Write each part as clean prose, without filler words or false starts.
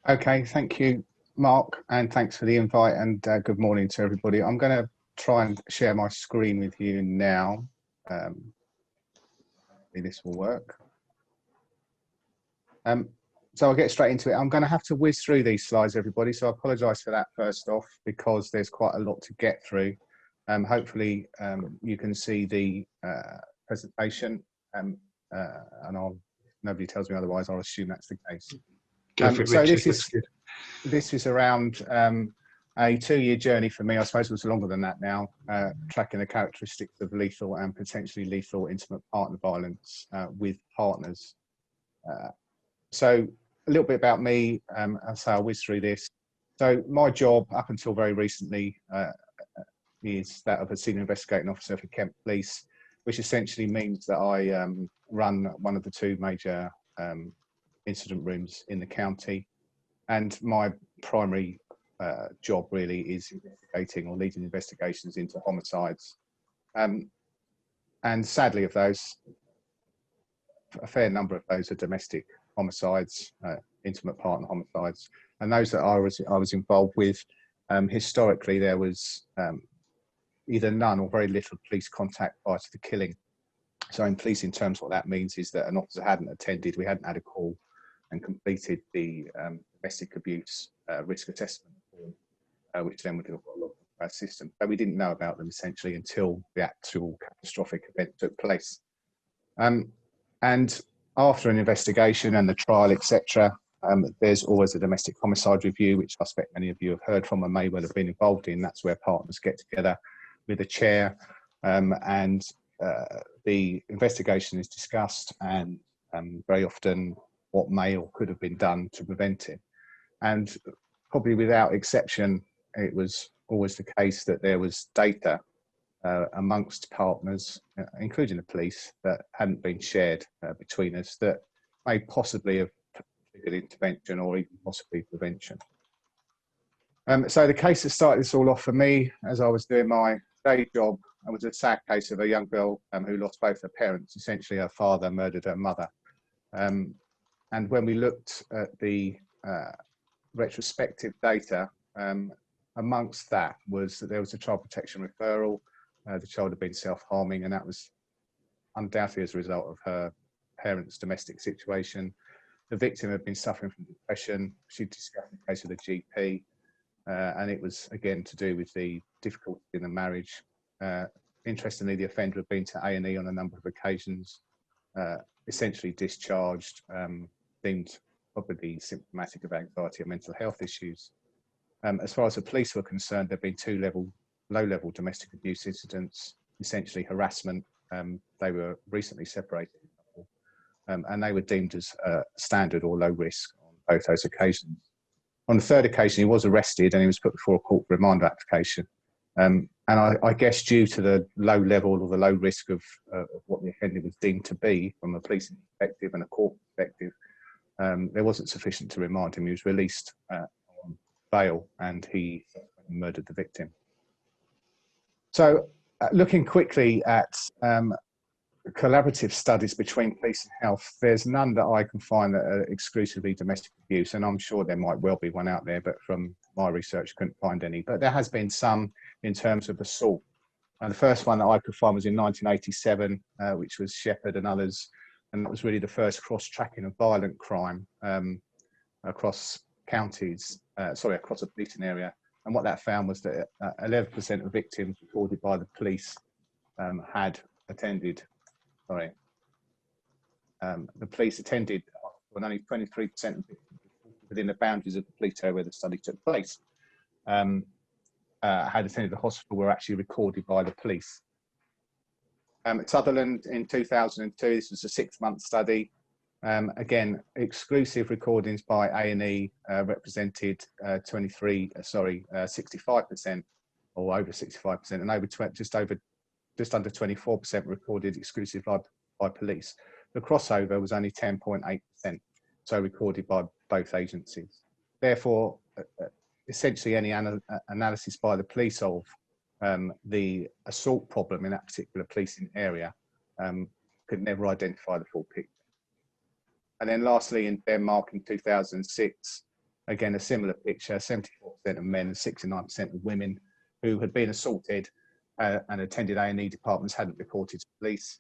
Okay, thank you, Mark, and thanks for the invite, and good morning to everybody. I'm going to try and share my screen with you now. Hopefully this will work. So I'll get straight into it. I'm going to have to whiz through these slides, everybody, so I apologise for that first off, because there's quite a lot to get through. Hopefully you can see the presentation, and nobody tells me otherwise, I'll assume that's the case. So this is around a 2-year journey for me. I suppose it was longer than that now, tracking the characteristics of lethal and potentially lethal intimate partner violence with partners. So a little bit about me, so I'll whiz through this. So my job up until very recently is that of a senior investigating officer for Kent Police, which essentially means that I run one of the 2 major incident rooms in the county, and my primary job really is investigating or leading investigations into homicides, and sadly of those, a fair number of those are domestic homicides, intimate partner homicides, and those that I was involved with, historically there was either none or very little police contact prior to the killing. So in policing terms, what that means is that an officer hadn't attended, we hadn't had a call and completed the domestic abuse risk assessment form, which then would have got logged into our system. So we didn't know about them essentially until the actual catastrophic event took place. And after an investigation and the trial, etc., there's always a domestic homicide review, which I expect many of you have heard from and may well have been involved in. That's where partners get together with a chair, and the investigation is discussed, and very often what may or could have been done to prevent it. And probably without exception, it was always the case that there was data amongst partners, including the police, that hadn't been shared between us that may possibly have triggered intervention or even possibly prevention. So the case that started this all off for me, as I was doing my day job, was a sad case of a young girl who lost both her parents. Essentially, her father murdered her mother. And when we looked at the retrospective data, amongst that was that there was a child protection referral. The child had been self-harming, and that was undoubtedly as a result of her parents' domestic situation. The victim had been suffering from depression. She discussed the case with the GP, and it was again to do with the difficulty in the marriage. Interestingly, the offender had been to A&E on a number of occasions, essentially discharged, deemed probably symptomatic of anxiety and mental health issues. As far as the police were concerned, there had been 2 low-level domestic abuse incidents, essentially harassment. They were recently separated, and they were deemed as standard or low risk on both those occasions. On the 3rd occasion, he was arrested and he was put before a court remand application. And I guess due to the low level or the low risk of what the offender was deemed to be from a police perspective and a court perspective, there wasn't sufficient to remand him. He was released on bail and he murdered the victim. So looking quickly at collaborative studies between police and health, there's none that I can find that are exclusively domestic abuse, and I'm sure there might well be one out there, but from my research couldn't find any. But there has been some in terms of assault. And the first one that I could find was in 1987, which was Shepherd and others, and that was really the first cross-tracking of violent crime across counties, across a policing area. And what that found was that 11% of victims reported by the police had attended, the police attended, and only 23% of victims within the boundaries of the police area where the study took place had attended the hospital were actually recorded by the police. At Sutherland in 2002, this was a 6-month study. Again, exclusive recordings by A&E represented 65% or over 65%, and over just under 24% recorded exclusive by police. The crossover was only 10.8%, so recorded by both agencies. Therefore, essentially any analysis by the police of the assault problem in that particular policing area could never identify the full picture. And then lastly, in Denmark in 2006, again, a similar picture, 74% of men and 69% of women who had been assaulted and attended A&E departments hadn't reported to police.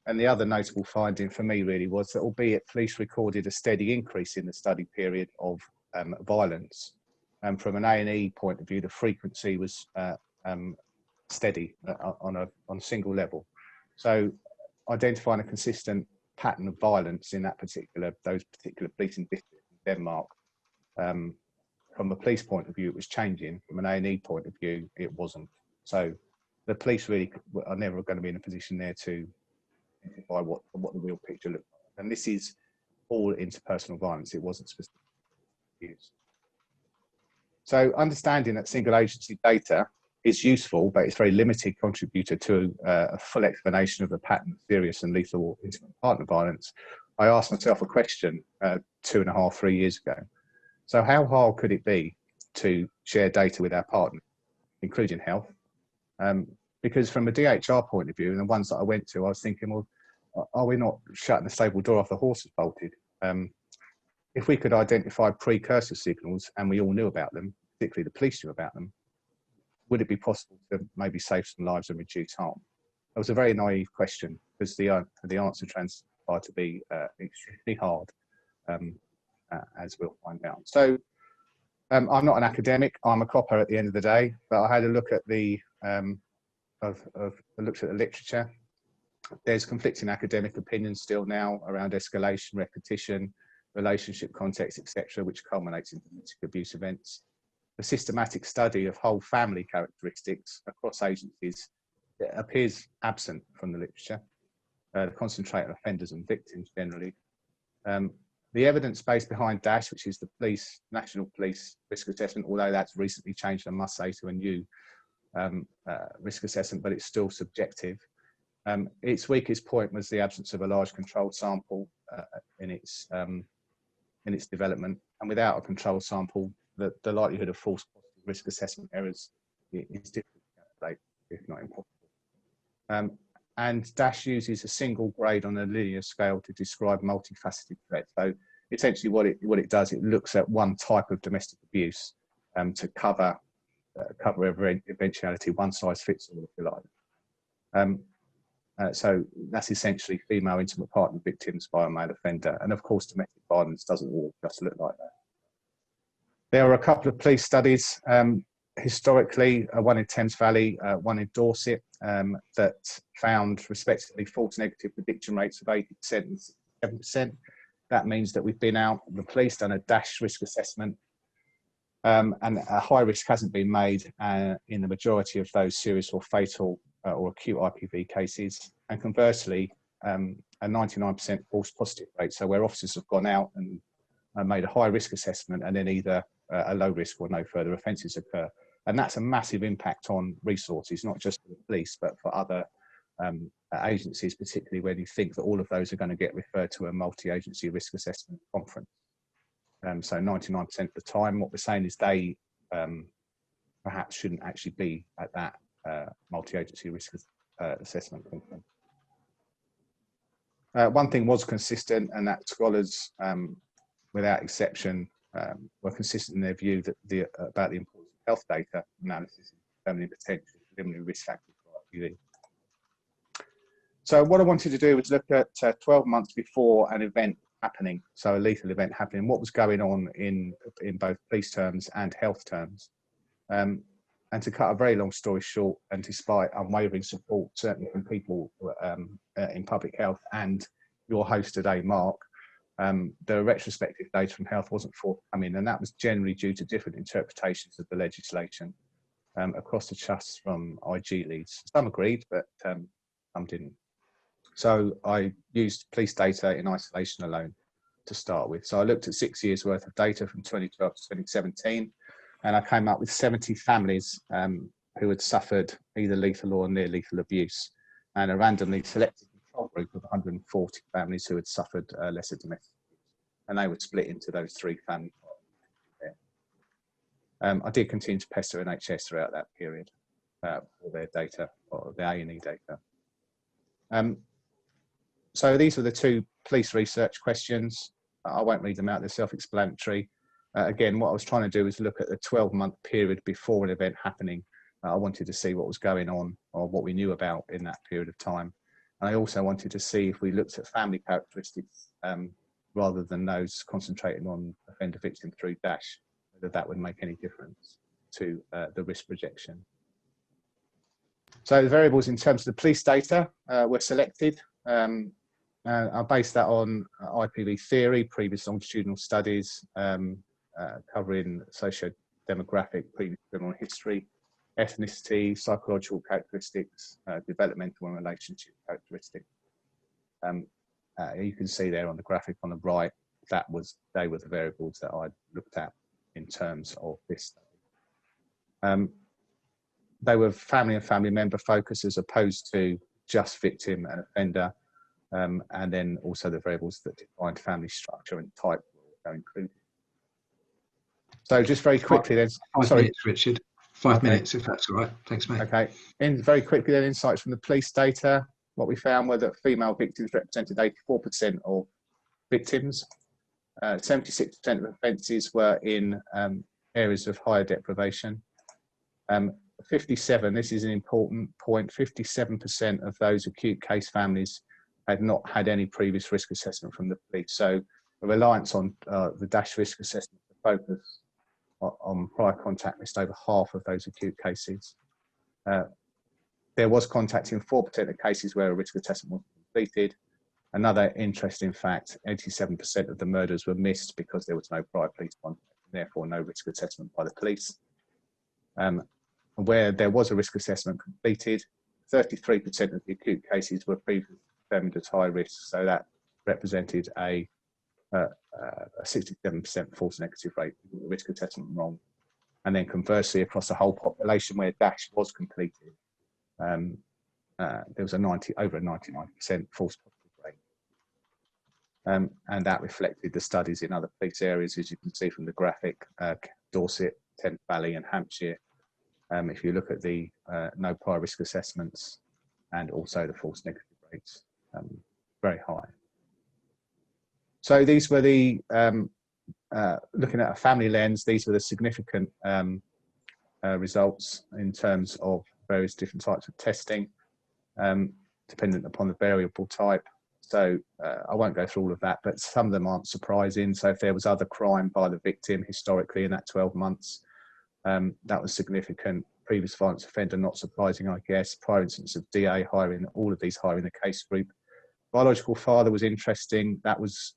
And the other notable finding for me really was that albeit police recorded a steady increase in the study period of violence, from an A&E point of view, the frequency was steady on a single level. So identifying a consistent pattern of violence in those particular policing districts in Denmark, from a police point of view, it was changing. From an A&E point of view, it wasn't. So the police really are never going to be in a position there to identify what the real picture looks like. And this is all interpersonal violence. It wasn't specific abuse. So understanding that single agency data is useful, but it's very limited contributor to a full explanation of the pattern of serious and lethal intimate partner violence. I asked myself a question 2.5, 3 years ago. So how hard could it be to share data with our partner, including health? Because from a DHR point of view, and the ones that I went to, I was thinking, well, are we not shutting the stable door off the horse has bolted? If we could identify precursor signals and we all knew about them, particularly the police knew about them, would it be possible to maybe save some lives and reduce harm? It was a very naive question because the answer transpired to be extremely hard, as we'll find out. So I'm not an academic, I'm a copper at the end of the day, but I had a look at the looked at the literature. There's conflicting academic opinions still now around escalation, repetition, relationship context, etc., which culminates in domestic abuse events. The systematic study of whole family characteristics across agencies appears absent from the literature. The concentrate on offenders and victims generally. The evidence base behind DASH, which is the National Police Risk Assessment, although that's recently changed, I must say, to a new risk assessment, but it's still subjective. Its weakest point was the absence of a large controlled sample in its development, and without a controlled sample, the likelihood of false positive risk assessment errors is difficult to calculate, if not impossible. And DASH uses a single grade on a linear scale to describe multifaceted threats. So essentially what it does, it looks at one type of domestic abuse to cover every eventuality, one size fits all, if you like. So that's essentially female intimate partner victims by a male offender. And of course, domestic violence doesn't all just look like that. There are a couple of police studies, historically, one in Thames Valley, one in Dorset, that found respectively false negative prediction rates of 80% and 7%. That means that we've been out, the police done a DASH risk assessment, and a high risk hasn't been made in the majority of those serious or fatal or acute IPV cases. And conversely, a 99% false positive rate. So where officers have gone out and made a high risk assessment and then either a low risk or no further offences occur. And that's a massive impact on resources, not just for the police, but for other agencies, particularly when you think that all of those are going to get referred to a multi-agency risk assessment conference. So 99% of the time, what we're saying is they perhaps shouldn't actually be at that multi-agency risk assessment conference. One thing was consistent, and that scholars, without exception, were consistent in their view that about the importance of health data analysis in determining potential preliminary risk factors for IPV. So what I wanted to do was look at 12 months before an event happening, so a lethal event happening, what was going on in both police terms and health terms. And to cut a very long story short, and despite unwavering support, certainly from people in public health and your host today, Mark, the retrospective data from health wasn't forthcoming, and that was generally due to different interpretations of the legislation across the trusts from IG leads. Some agreed, but some didn't. So I used police data in isolation alone to start with. So I looked at 6 years worth of data from 2012 to 2017, and I came up with 70 families who had suffered either lethal or near lethal abuse, and a randomly selected control group of 140 families who had suffered lesser domestic abuse, and they were split into those three family types. I did continue to pester NHS throughout that period for their data, or the A&E data. So these were the two police research questions. I won't read them out, they're self-explanatory. again, what I was trying to do was look at the 12-month period before an event happening. I wanted to see what was going on or what we knew about in that period of time. And I also wanted to see if we looked at family characteristics rather than those concentrating on offender victim through DASH, whether that would make any difference to the risk projection. So the variables in terms of the police data were selected. I based that on IPV theory, previous longitudinal studies covering socio-demographic, previous criminal history, ethnicity, psychological characteristics, developmental and relationship characteristics. You can see there on the graphic on the right, they were the variables that I looked at in terms of this study. They were family and family member focus as opposed to just victim and offender, and then also the variables that defined family structure and type were included. So just very quickly then, five minutes, Richard. 5 minutes, if that's all right. Thanks, mate. Okay. Very quickly then, insights from the police data. What we found were that female victims represented 84% of victims. 76% of offences were in areas of higher deprivation. 57, this is an important point, 57% of those acute case families had not had any previous risk assessment from the police. So a reliance on the DASH risk assessment to focus on prior contact missed over half of those acute cases. There was contact in 4% of cases where a risk assessment was completed. Another interesting fact, 87% of the murders were missed because there was no prior police contact, and therefore no risk assessment by the police. Where there was a risk assessment completed, 33% of the acute cases were previously determined as high risk, so that represented a 67% false negative rate, risk assessment wrong. And then conversely, across the whole population where DASH was completed, there was over a 99% false positive rate. And that reflected the studies in other police areas, as you can see from the graphic, Dorset, Thames Valley and Hampshire. If you look at the no prior risk assessments and also the false negative rates, very high. So these were the, looking at a family lens, these were the significant results in terms of various different types of testing, dependent upon the variable type. So I won't go through all of that, but some of them aren't surprising. So if there was other crime by the victim historically in that 12 months, that was significant. Previous violence offender, not surprising, I guess. Prior instance of DA, higher in all of these, higher in the case group. Biological father was interesting. That was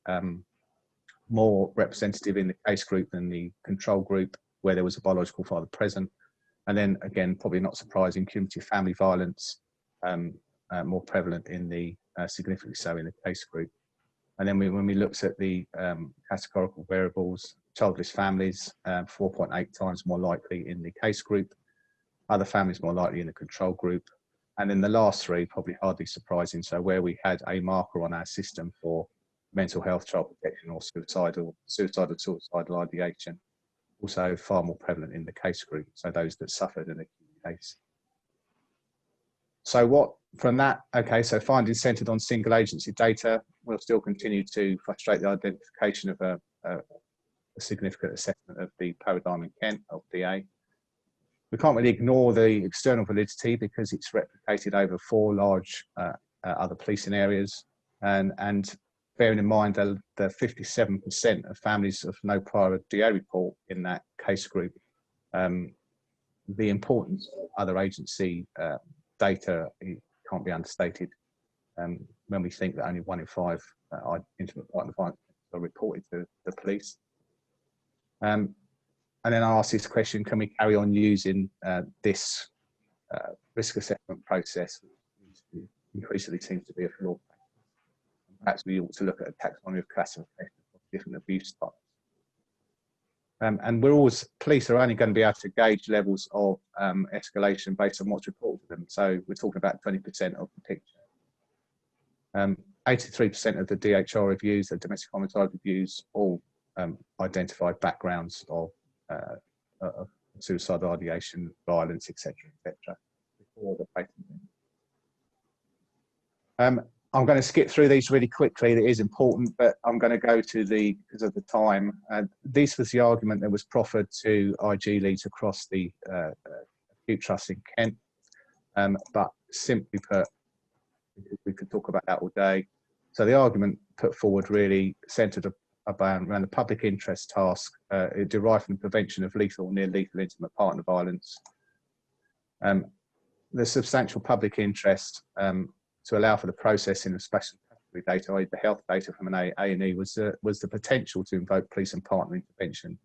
more representative in the case group than the control group, where there was a biological father present. And then again, probably not surprising, cumulative family violence, more prevalent in the, significantly so in the case group. And then when we looked at the categorical variables, childless families, 4.8 times more likely in the case group, other families more likely in the control group. And then the last three, probably hardly surprising. So where we had a marker on our system for mental health, child protection or suicidal ideation, also far more prevalent in the case group. So those that suffered an acute case. So what from that, okay, so findings centered on single agency data will still continue to frustrate the identification of a significant assessment of the paradigm in Kent of DA. We can't really ignore the external validity because it's replicated over 4 large other policing areas. And bearing in mind that the 57% of families of no prior DA report in that case group, the importance of other agency data can't be understated when we think that only 1 in 5 intimate partner violence are reported to the police. And then I asked this question, can we carry on using this risk assessment process, which increasingly seems to be a flawed practice? Perhaps we ought to look at a taxonomy of classification of different abuse types. And police are only going to be able to gauge levels of escalation based on what's reported to them. So we're talking about 20% of the picture. 83% of the DHR reviews, the domestic homicide reviews, all identified backgrounds of suicidal ideation, violence, etc., before the placement. I'm going to skip through these really quickly. It is important, but I'm going to go to because of the time. This was the argument that was proffered to IG leads across the acute trust in Kent. But simply put, we could talk about that all day. So the argument put forward really centred around the public interest task. It derived from the prevention of lethal or near lethal intimate partner violence. The substantial public interest to allow for the processing of special category data, i.e. the health data from an A&E, was the potential to invoke police and partner intervention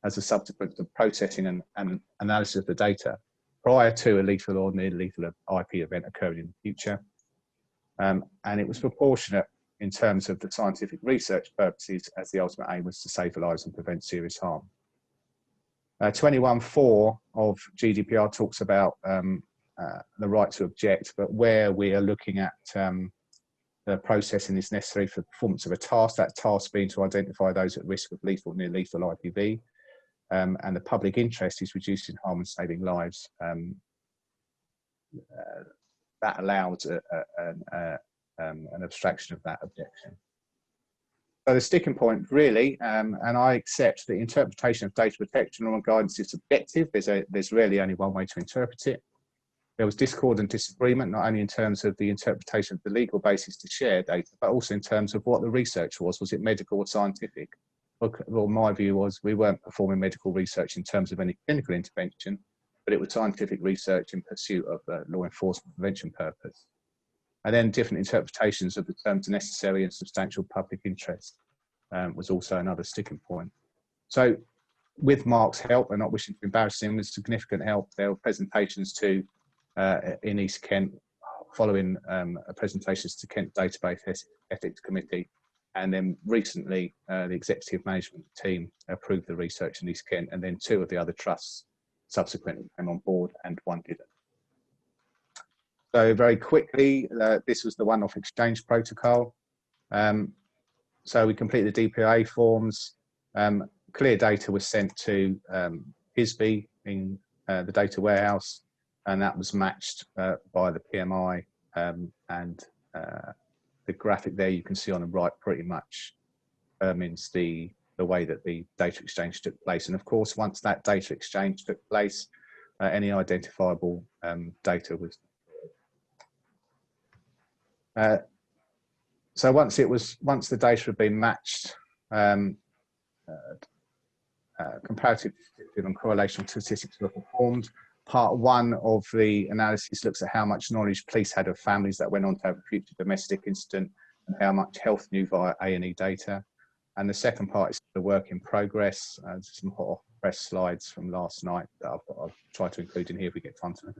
as a subsequent to processing and analysis of the data prior to a lethal or near lethal IP event occurring in the future. And it was proportionate in terms of the scientific research purposes, as the ultimate aim was to save lives and prevent serious harm. 21.4 of GDPR talks about the right to object, but where we are looking at the processing is necessary for the performance of a task, that task being to identify those at risk of lethal or near lethal IPV, and the public interest is reducing harm and saving lives. That allows an abstraction of that objection. So the sticking point really, and I accept the interpretation of data protection law and guidance is subjective. There's really only one way to interpret it. There was discord and disagreement, not only in terms of the interpretation of the legal basis to share data, but also in terms of what the research was. Was it medical or scientific? Well, my view was we weren't performing medical research in terms of any clinical intervention, but it was scientific research in pursuit of law enforcement prevention purpose. And then different interpretations of the terms necessary and substantial public interest was also another sticking point. So with Mark's help, and not wishing to embarrass him, with significant help, there were presentations to in East Kent, following presentations to Kent Database Ethics Committee, and then recently the executive management team approved the research in East Kent, and then 2 of the other trusts subsequently came on board and 1 didn't. So very quickly, this was the Oneoff exchange protocol. So we completed the DPA forms. Clear data was sent to ISB in the data warehouse, and that was matched by the PMI. And the graphic there you can see on the right pretty much means the way that the data exchange took place. And of course, once that data exchange took place, any identifiable data was. So once the data had been matched, comparative and correlational statistics were performed. Part 1 of the analysis looks at how much knowledge police had of families that went on to have a future domestic incident and how much health knew via A&E data. And the second part is the work in progress. Some hot off press slides from last night that I've tried to include in here if we get time to.